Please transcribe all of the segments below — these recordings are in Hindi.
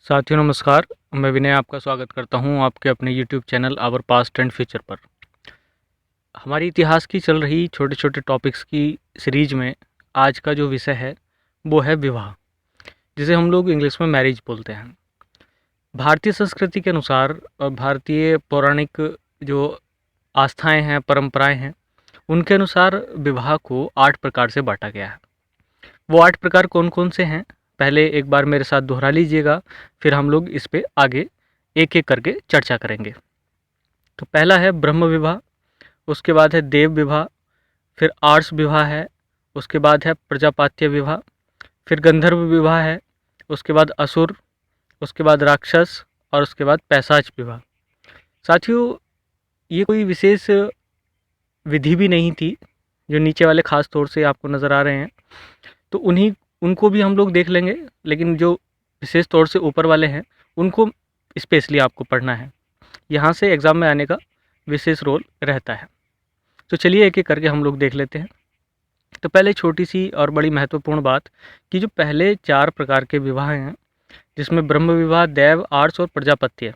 साथियों नमस्कार। मैं विनय आपका स्वागत करता हूं आपके अपने YouTube channel our past and future पर। हमारी इतिहास की चल रही छोटे छोटे टॉपिक्स की सीरीज में आज का जो विषय है वो है विवाह, जिसे हम लोग इंग्लिश में मैरिज बोलते हैं। भारतीय संस्कृति के अनुसार और भारतीय पौराणिक जो आस्थाएं हैं, परंपराएं हैं, उनके अनुसार विवाह को 8 प्रकार से बांटा गया है। वो 8 प्रकार कौन कौन से हैं, पहले एक बार मेरे साथ दोहरा लीजिएगा, फिर हम लोग इस पे आगे एक एक करके चर्चा करेंगे। तो पहला है ब्रह्म विवाह, उसके बाद है देव विवाह, फिर आर्ष विवाह है, उसके बाद है प्रजापात्य विवाह, फिर गंधर्व विवाह है, उसके बाद असुर, उसके बाद राक्षस और उसके बाद पैशाच विवाह। साथियों, ये कोई विशेष विधि भी नहीं थी। जो नीचे वाले खास तौर से आपको नज़र आ रहे हैं तो उनको भी हम लोग देख लेंगे, लेकिन जो विशेष तौर से ऊपर वाले हैं उनको स्पेशली आपको पढ़ना है। यहाँ से एग्ज़ाम में आने का विशेष रोल रहता है। तो चलिए एक एक करके हम लोग देख लेते हैं। तो पहले छोटी सी और बड़ी महत्वपूर्ण बात कि जो पहले 4 प्रकार के विवाह हैं, जिसमें ब्रह्म विवाह, दैव, आर्ष और प्रजापत्य,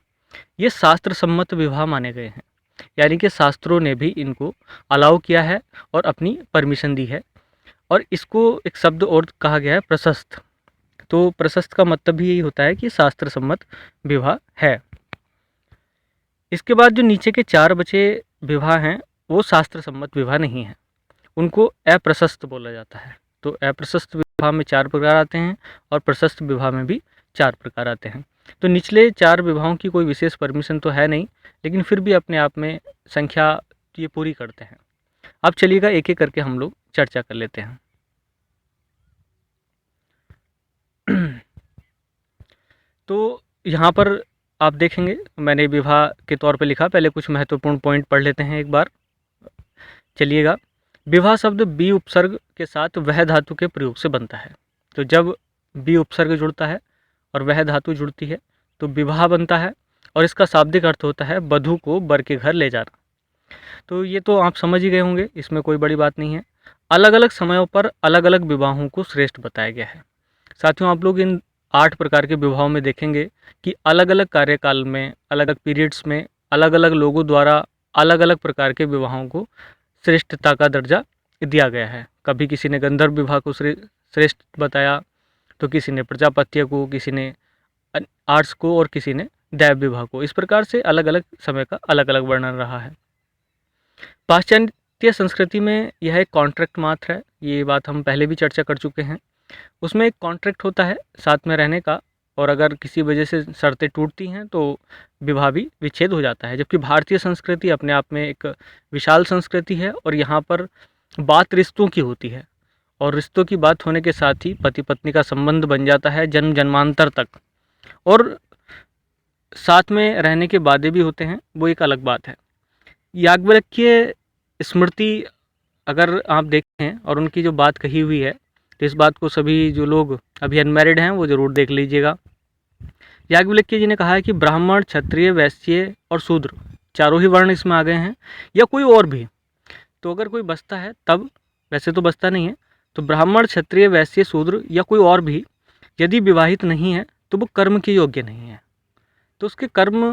ये शास्त्र सम्मत विवाह माने गए हैं। यानी कि शास्त्रों ने भी इनको अलाउ किया है और अपनी परमिशन दी है। और इसको एक शब्द और कहा गया है, प्रशस्त। तो प्रशस्त का मतलब भी यही होता है कि शास्त्र सम्मत विवाह है। इसके बाद जो नीचे के 4 बचे विवाह हैं वो शास्त्र सम्मत विवाह नहीं है, उनको अप्रशस्त बोला जाता है। तो अप्रशस्त विवाह में 4 प्रकार आते हैं और प्रशस्त विवाह में भी 4 प्रकार आते हैं। तो निचले 4 विवाहों की कोई विशेष परमिशन तो है नहीं, लेकिन फिर भी अपने आप में संख्या ये पूरी करते हैं। अब चलिएगा एक एक करके हम लोग चर्चा कर लेते हैं। तो यहाँ पर आप देखेंगे मैंने विवाह के तौर पे लिखा, पहले कुछ महत्वपूर्ण पॉइंट पढ़ लेते हैं एक बार। चलिएगा, विवाह शब्द बी उपसर्ग के साथ वह धातु के प्रयोग से बनता है। तो जब बी उपसर्ग जुड़ता है और वह धातु जुड़ती है तो विवाह बनता है, और इसका शाब्दिक अर्थ होता है वधू को वर के घर ले जाना। तो ये तो आप समझ ही गए होंगे, इसमें कोई बड़ी बात नहीं है। अलग अलग समयों पर अलग अलग विवाहों को श्रेष्ठ बताया गया है। साथियों, आप लोग इन 8 प्रकार के विवाहों में देखेंगे कि अलग अलग कार्यकाल में, अलग अलग पीरियड्स में, अलग अलग लोगों द्वारा अलग अलग प्रकार के विवाहों को श्रेष्ठता का दर्जा दिया गया है। कभी किसी ने गंधर्व विवाह को श्रेष्ठ बताया, तो किसी ने प्रजापत्य को, किसी ने आर्ट्स को और किसी ने दैव विवाह को। इस प्रकार से अलग अलग समय का अलग अलग वर्णन रहा है। पाश्चात्य संस्कृति में यह एक कॉन्ट्रैक्ट मात्र है, ये बात हम पहले भी चर्चा कर चुके हैं। उसमें एक कॉन्ट्रैक्ट होता है साथ में रहने का, और अगर किसी वजह से शर्तें टूटती हैं तो विवाह भी विच्छेद हो जाता है। जबकि भारतीय संस्कृति अपने आप में एक विशाल संस्कृति है और यहाँ पर बात रिश्तों की होती है, और रिश्तों की बात होने के साथ ही पति पत्नी का संबंध बन जाता है जन्म जन्मांतर तक, और साथ में रहने के वादे भी होते हैं, वो एक अलग बात है। याज्ञवल्क्य स्मृति अगर आप देखें और उनकी जो बात कही हुई है, तो इस बात को सभी जो लोग अभी अनमैरिड हैं वो ज़रूर देख लीजिएगा। याज्ञवल्क्य जी ने कहा है कि ब्राह्मण, क्षत्रिय, वैश्य और शूद्र, चारों ही वर्ण इसमें आ गए हैं, या कोई और भी। तो अगर कोई बचता है तब, वैसे तो बचता नहीं है, तो ब्राह्मण, क्षत्रिय, वैश्य, शूद्र या कोई और भी यदि विवाहित नहीं है तो वो कर्म के योग्य नहीं है। तो उसके कर्म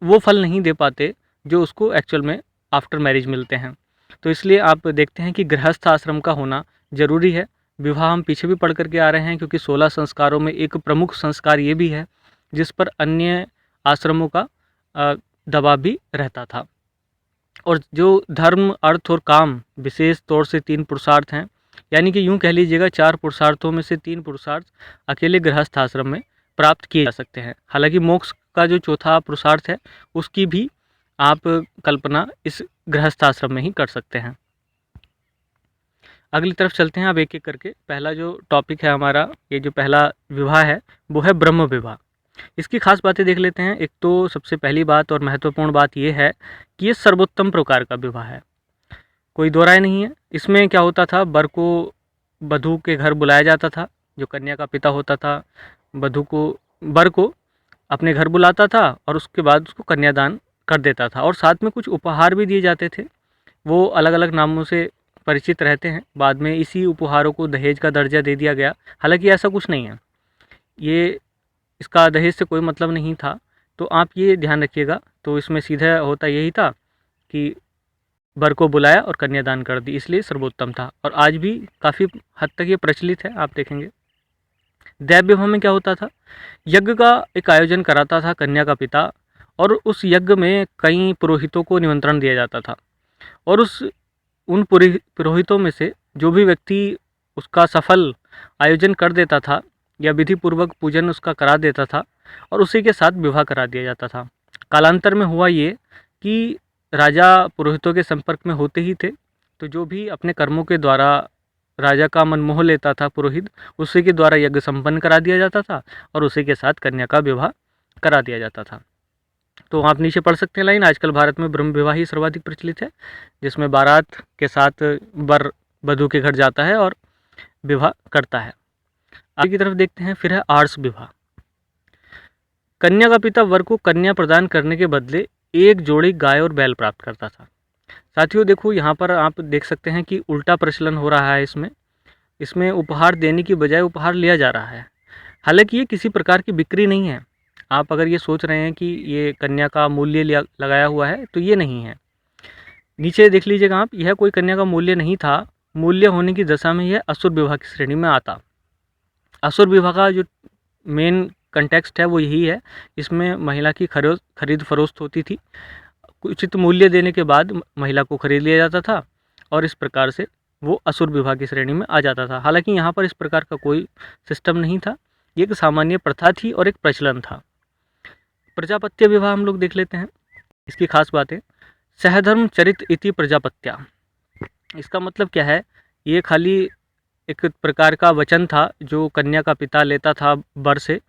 वो फल नहीं दे पाते जो उसको एक्चुअल में आफ्टर मैरिज मिलते हैं। तो इसलिए आप देखते हैं कि गृहस्थ आश्रम का होना ज़रूरी है। विवाह हम पीछे भी पढ़ करके आ रहे हैं, क्योंकि 16 संस्कारों में एक प्रमुख संस्कार ये भी है जिस पर अन्य आश्रमों का दबाव भी रहता था। और जो धर्म, अर्थ और काम विशेष तौर से 3 पुरुषार्थ हैं, यानी कि यूँ कह लीजिएगा 4 पुरुषार्थों में से 3 पुरुषार्थ अकेले गृहस्थ आश्रम में प्राप्त किए जा सकते हैं। हालांकि मोक्ष का जो चौथा पुरुषार्थ है उसकी भी आप कल्पना इस गृहस्थ आश्रम में ही कर सकते हैं। अगली तरफ चलते हैं अब एक एक करके। पहला जो टॉपिक है हमारा, ये जो पहला विवाह है वो है ब्रह्म विवाह। इसकी खास बातें देख लेते हैं। एक तो सबसे पहली बात और महत्वपूर्ण बात ये है कि ये सर्वोत्तम प्रकार का विवाह है, कोई दो राय नहीं है। इसमें क्या होता था, वर को वधू के घर बुलाया जाता था, जो कन्या का पिता होता था वधू को, वर को अपने घर बुलाता था और उसके बाद उसको कन्यादान कर देता था, और साथ में कुछ उपहार भी दिए जाते थे। वो अलग अलग नामों से परिचित रहते हैं। बाद में इसी उपहारों को दहेज का दर्जा दे दिया गया। हालांकि ऐसा कुछ नहीं है, ये इसका दहेज से कोई मतलब नहीं था, तो आप ये ध्यान रखिएगा। तो इसमें सीधा होता यही था कि वर को बुलाया और कन्यादान कर दी, इसलिए सर्वोत्तम था। और आज भी काफ़ी हद तक ये प्रचलित है, आप देखेंगे। दैव विवाह में क्या होता था, यज्ञ का एक आयोजन कराता था कन्या का पिता, और उस यज्ञ में कई पुरोहितों को निमंत्रण दिया जाता था, और उन पुरोहितों में से जो भी व्यक्ति उसका सफल आयोजन कर देता था या विधि पूर्वक पूजन उसका करा देता था, और उसी के साथ विवाह करा दिया जाता था। कालांतर में हुआ ये कि राजा पुरोहितों के संपर्क में होते ही थे, तो जो भी अपने कर्मों के द्वारा राजा का मन मोह लेता था पुरोहित, उसी के द्वारा यज्ञ संपन्न करा दिया जाता था, और उसी के साथ कन्या का विवाह करा दिया जाता था। तो आप नीचे पढ़ सकते हैं लाइन, आजकल भारत में ब्रह्म विवाह ही सर्वाधिक प्रचलित है, जिसमें बारात के साथ वर वधू के घर जाता है और विवाह करता है। आगे की तरफ देखते हैं, फिर है आर्ष विवाह। कन्या का पिता वर को कन्या प्रदान करने के बदले एक जोड़ी गाय और बैल प्राप्त करता था। साथियों देखो, यहाँ पर आप देख सकते हैं कि उल्टा प्रचलन हो रहा है। इसमें उपहार देने की बजाय उपहार लिया जा रहा है। हालांकि ये किसी प्रकार की बिक्री नहीं है। आप अगर ये सोच रहे हैं कि ये कन्या का मूल्य लगाया हुआ है, तो ये नहीं है। नीचे देख लीजिएगा आप, यह कोई कन्या का मूल्य नहीं था। मूल्य होने की दशा में यह असुर विवाह की श्रेणी में आता। असुर विवाह का जो मेन कंटेक्स्ट है वो यही है। इसमें महिला की खरीद फरोख्त होती थी। उचित मूल्य देने के बाद महिला को खरीद लिया जाता था, और इस प्रकार से वो असुर विवाह की श्रेणी में आ जाता था। हालांकि यहाँ पर इस प्रकार का कोई सिस्टम नहीं था, ये एक सामान्य प्रथा थी और एक प्रचलन था। प्रजापत्य विवाह हम लोग देख लेते हैं। इसकी खास बातें, सहधर्म चरित इति प्रजापत्या। इसका मतलब क्या है, ये खाली एक प्रकार का वचन था जो कन्या का पिता लेता था वर से,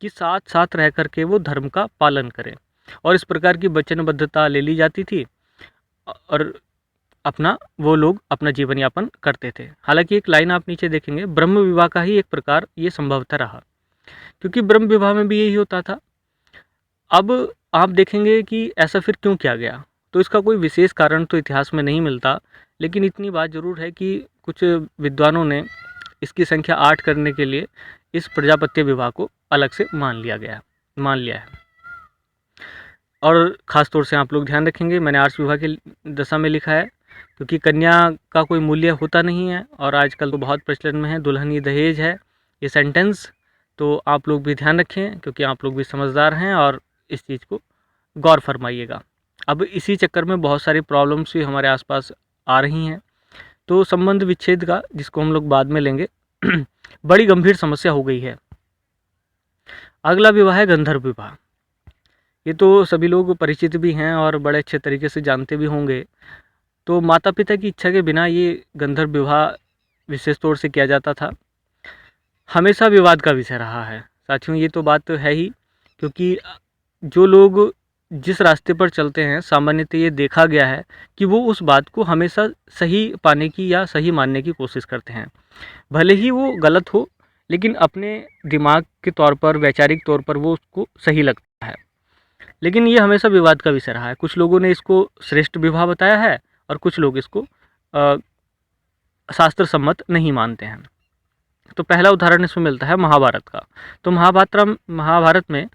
कि साथ साथ रह करके वो धर्म का पालन करें, और इस प्रकार की वचनबद्धता ले ली जाती थी, और वो लोग अपना जीवन यापन करते थे। हालांकि एक लाइन आप नीचे देखेंगे, ब्रह्म विवाह का ही एक प्रकार ये संभवतः रहा, क्योंकि ब्रह्म विवाह में भी यही होता था। अब आप देखेंगे कि ऐसा फिर क्यों किया गया, तो इसका कोई विशेष कारण तो इतिहास में नहीं मिलता, लेकिन इतनी बात ज़रूर है कि कुछ विद्वानों ने इसकी संख्या 8 करने के लिए इस प्रजापत्य विवाह को अलग से मान लिया है। और ख़ास तौर से आप लोग ध्यान रखेंगे, मैंने आर्ष विवाह की दशा में लिखा है, क्योंकि कन्या का कोई मूल्य होता नहीं है, और आजकल तो बहुत प्रचलन में है, दुल्हन ही दहेज है ये सेंटेंस। तो आप लोग भी ध्यान रखें, क्योंकि आप लोग भी समझदार हैं, और इस चीज़ को गौर फरमाइएगा। अब इसी चक्कर में बहुत सारी प्रॉब्लम्स भी हमारे आसपास आ रही हैं, तो संबंध विच्छेद का, जिसको हम लोग बाद में लेंगे, बड़ी गंभीर समस्या हो गई है। अगला विवाह है गंधर्व विवाह। ये तो सभी लोग परिचित भी हैं और बड़े अच्छे तरीके से जानते भी होंगे। तो माता पिता की इच्छा के बिना ये गंधर्व विवाह विशेष तौर से किया जाता था। हमेशा विवाद का विषय रहा है साथियों, ये तो बात है ही, क्योंकि जो लोग जिस रास्ते पर चलते हैं, सामान्यतः ये देखा गया है कि वो उस बात को हमेशा सही पाने की या सही मानने की कोशिश करते हैं, भले ही वो गलत हो, लेकिन अपने दिमाग के तौर पर, वैचारिक तौर पर वो उसको सही लगता है। लेकिन ये हमेशा विवाद का विषय रहा है। कुछ लोगों ने इसको श्रेष्ठ विवाह बताया है, और कुछ लोग इसको शास्त्र सम्मत नहीं मानते हैं। तो पहला उदाहरण इसमें मिलता है महाभारत का। तो महाभारत में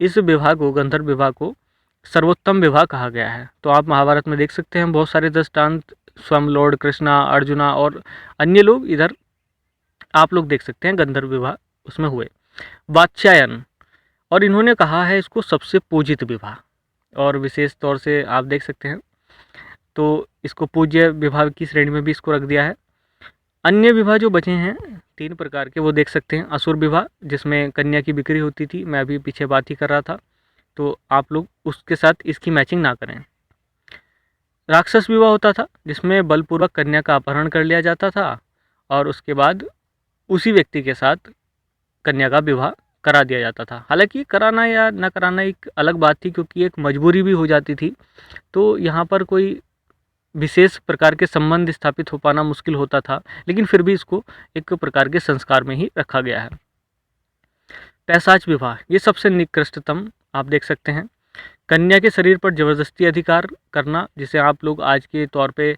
इस विवाह को, गंधर्व विवाह को, सर्वोत्तम विवाह कहा गया है। तो आप महाभारत में देख सकते हैं बहुत सारे दृष्टांत, स्वयं लॉर्ड कृष्णा, अर्जुना और अन्य लोग, इधर आप लोग देख सकते हैं गंधर्व विवाह उसमें हुए। वात्स्यायन, और इन्होंने कहा है इसको सबसे पूजित विवाह, और विशेष तौर से आप देख सकते हैं तो इसको पूज्य विवाह की श्रेणी में भी इसको रख दिया है। अन्य विवाह जो बचे हैं 3 प्रकार के, वो देख सकते हैं। असुर विवाह, जिसमें कन्या की बिक्री होती थी, मैं अभी पीछे बात ही कर रहा था, तो आप लोग उसके साथ इसकी मैचिंग ना करें। राक्षस विवाह होता था, जिसमें बलपूर्वक कन्या का अपहरण कर लिया जाता था, और उसके बाद उसी व्यक्ति के साथ कन्या का विवाह करा दिया जाता था। हालांकि कराना या ना कराना एक अलग बात थी, क्योंकि एक मजबूरी भी हो जाती थी, तो यहाँ पर कोई विशेष प्रकार के संबंध स्थापित हो पाना मुश्किल होता था, लेकिन फिर भी इसको एक प्रकार के संस्कार में ही रखा गया है। पैशाच विवाह, ये सबसे निकृष्टतम आप देख सकते हैं। कन्या के शरीर पर जबरदस्ती अधिकार करना, जिसे आप लोग आज के तौर पे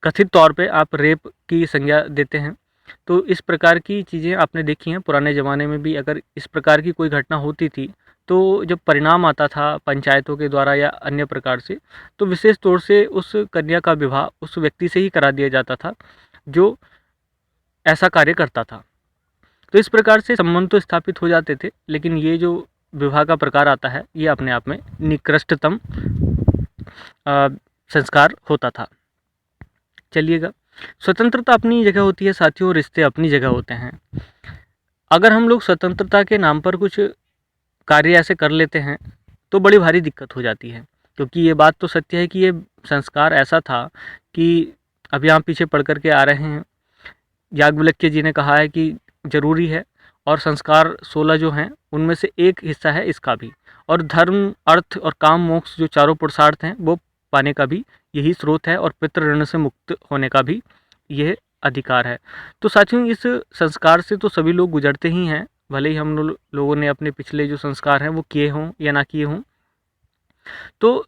कथित तौर पे आप रेप की संज्ञा देते हैं। तो इस प्रकार की चीज़ें आपने देखी हैं पुराने ज़माने में भी। अगर इस प्रकार की कोई घटना होती थी तो जब परिणाम आता था पंचायतों के द्वारा या अन्य प्रकार से, तो विशेष तौर से उस कन्या का विवाह उस व्यक्ति से ही करा दिया जाता था जो ऐसा कार्य करता था। तो इस प्रकार से संबंध तो स्थापित हो जाते थे, लेकिन ये जो विवाह का प्रकार आता है ये अपने आप में निकृष्टतम संस्कार होता था। चलिएगा, स्वतंत्रता अपनी जगह होती है साथियों, रिश्ते अपनी जगह होते हैं। अगर हम लोग स्वतंत्रता के नाम पर कुछ कार्य ऐसे कर लेते हैं तो बड़ी भारी दिक्कत हो जाती है, क्योंकि ये बात तो सत्य है कि ये संस्कार ऐसा था कि अभी हम पीछे पढ़ कर के आ रहे हैं, याज्ञवल्क्य जी ने कहा है कि जरूरी है, और संस्कार 16 जो हैं उनमें से एक हिस्सा है इसका भी। और धर्म, अर्थ और काम, मोक्ष जो चारों पुरुषार्थ हैं वो पाने का भी यही स्रोत है, और पितृ ऋण से मुक्त होने का भी यह अधिकार है। तो साथियों, इस संस्कार से तो सभी लोग गुजरते ही हैं, भले ही हम लोगों ने अपने पिछले जो संस्कार हैं वो किए हों या ना किए हों। तो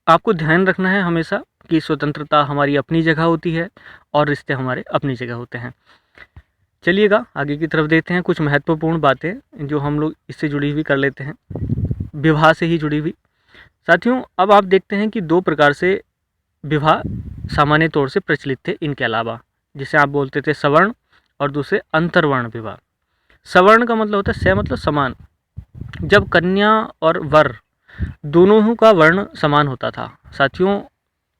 आपको ध्यान रखना है हमेशा कि स्वतंत्रता हमारी अपनी जगह होती है और रिश्ते हमारे अपनी जगह होते हैं। चलिएगा, आगे की तरफ देखते हैं कुछ महत्वपूर्ण बातें जो हम लोग इससे जुड़ी हुई कर लेते हैं, विवाह से ही जुड़ी हुई। साथियों, अब आप देखते हैं कि दो प्रकार से विवाह सामान्य तौर से प्रचलित थे इनके अलावा, जिसे आप बोलते थे सवर्ण और दूसरे अंतर्वर्ण विवाह। सवर्ण का मतलब होता है स मतलब समान, जब कन्या और वर दोनों का वर्ण समान होता था। साथियों,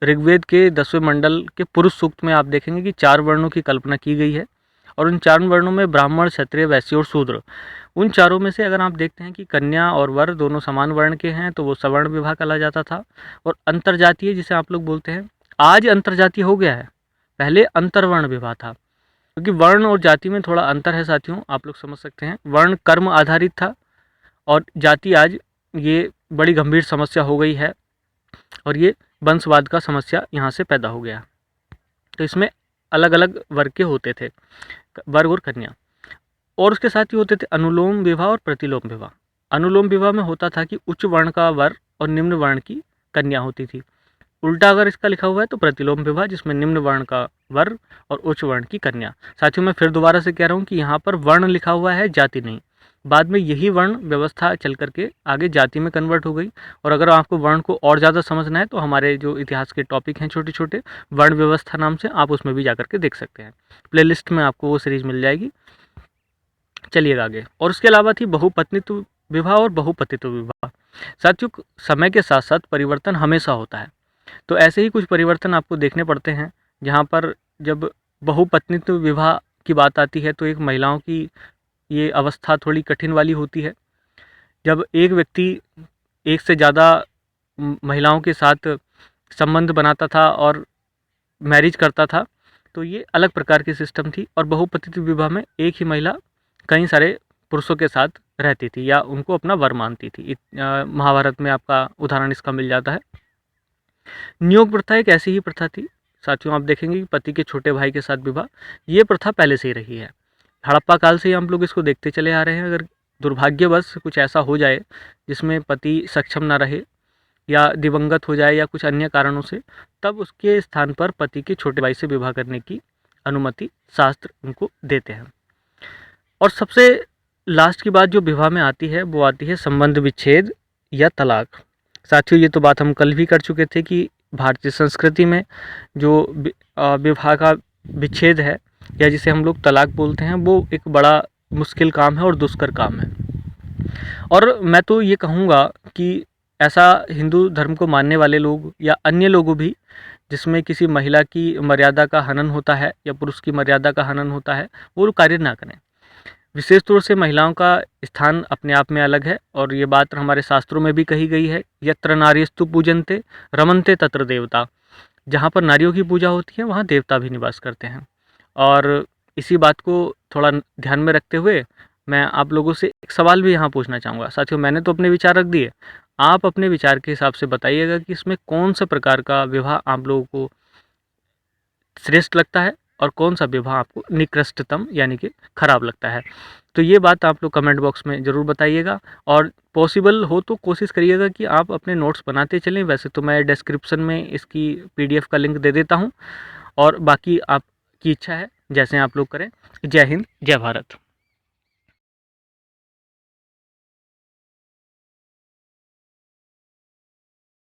ऋग्वेद के 10वें मंडल के पुरुष सूक्त में आप देखेंगे कि 4 वर्णों की कल्पना की गई है, और उन 4 वर्णों में ब्राह्मण, क्षत्रिय, वैश्य और शूद्र, उन चारों में से अगर आप देखते हैं कि कन्या और वर दोनों समान वर्ण के हैं तो वो सवर्ण विवाह कहा जाता था। और अंतर्जातीय जिसे आप लोग बोलते हैं, आज अंतर्जातीय हो गया है, पहले अंतर्वर्ण विवाह था, क्योंकि वर्ण और जाति में थोड़ा अंतर है साथियों, आप लोग समझ सकते हैं। वर्ण कर्म आधारित था और जाति आज ये बड़ी गंभीर समस्या हो गई है, और ये वंशवाद का समस्या यहाँ से पैदा हो गया। तो इसमें अलग अलग वर्ग के होते थे, वर्ग और कन्या, और उसके साथ ही होते थे अनुलोम विवाह और प्रतिलोम विवाह। अनुलोम विवाह में होता था कि उच्च वर्ण का वर और निम्न वर्ण की कन्या होती थी। उल्टा अगर इसका लिखा हुआ है तो प्रतिलोम विवाह, जिसमें निम्न वर्ण का वर और उच्च वर्ण की कन्या। साथियों, मैं फिर दोबारा से कह रहा हूँ कि यहाँ पर वर्ण लिखा हुआ है, जाति नहीं। बाद में यही वर्ण व्यवस्था चल करके आगे जाति में कन्वर्ट हो गई। और अगर आपको वर्ण को और ज़्यादा समझना है तो हमारे जो इतिहास के टॉपिक हैं छोटे छोटे, वर्ण व्यवस्था नाम से, आप उसमें भी जा करके देख सकते हैं, प्लेलिस्ट में आपको वो सीरीज़ मिल जाएगी। चलिएगा आगे। और उसके अलावा थी बहुपत्नीत्व विवाह और बहुपतित्व विवाह। साथियों, समय के साथ साथ परिवर्तन हमेशा होता है, तो ऐसे ही कुछ परिवर्तन आपको देखने पड़ते हैं, जहाँ पर जब बहुपत्नीत्व विवाह की बात आती है तो एक महिलाओं की ये अवस्था थोड़ी कठिन वाली होती है। जब एक व्यक्ति एक से ज़्यादा महिलाओं के साथ संबंध बनाता था और मैरिज करता था, तो ये अलग प्रकार की सिस्टम थी। और बहुपतित्व विवाह में एक ही महिला कई सारे पुरुषों के साथ रहती थी या उनको अपना वर मानती थी। महाभारत में आपका उदाहरण इसका मिल जाता है। नियोग प्रथा एक ऐसी ही प्रथा थी साथियों, आप देखेंगे कि पति के छोटे भाई के साथ विवाह, ये प्रथा पहले से ही रही है। हड़प्पा काल से ही हम लोग इसको देखते चले आ रहे हैं। अगर दुर्भाग्यवश कुछ ऐसा हो जाए जिसमें पति सक्षम ना रहे या दिवंगत हो जाए या कुछ अन्य कारणों से, तब उसके स्थान पर पति के छोटे भाई से विवाह करने की अनुमति शास्त्र उनको देते हैं। और सबसे लास्ट की बात जो विवाह में आती है वो आती है संबंध विच्छेद या तलाक। साथियों, ये तो बात हम कल भी कर चुके थे कि भारतीय संस्कृति में जो विवाह का विच्छेद है या जिसे हम लोग तलाक बोलते हैं, वो एक बड़ा मुश्किल काम है और दुष्कर काम है। और मैं तो ये कहूँगा कि ऐसा हिंदू धर्म को मानने वाले लोग या अन्य लोग भी, जिसमें किसी महिला की मर्यादा का हनन होता है या पुरुष की मर्यादा का हनन होता है, वो कार्य ना करें। विशेष तौर से महिलाओं का स्थान अपने आप में अलग है, और ये बात हमारे शास्त्रों में भी कही गई है, यत्र नार्यस्तु पूजन्ते रमन्ते तत्र देवता। जहाँ पर नारियों की पूजा होती है वहाँ देवता भी निवास करते हैं। और इसी बात को थोड़ा ध्यान में रखते हुए मैं आप लोगों से एक सवाल भी यहाँ पूछना चाहूँगा। साथियों, मैंने तो अपने विचार रख दिए, आप अपने विचार के हिसाब से बताइएगा कि इसमें कौन सा प्रकार का विवाह आप लोगों को श्रेष्ठ लगता है और कौन सा विवाह आपको निकृष्टतम यानी कि खराब लगता है। तो ये बात आप लोग कमेंट बॉक्स में ज़रूर बताइएगा, और पॉसिबल हो तो कोशिश करिएगा कि आप अपने नोट्स बनाते चलें। वैसे तो मैं डिस्क्रिप्शन में इसकी PDF का लिंक दे देता हूँ, और बाकी आपकी इच्छा है जैसे आप लोग करें। जय हिंद, जय भारत।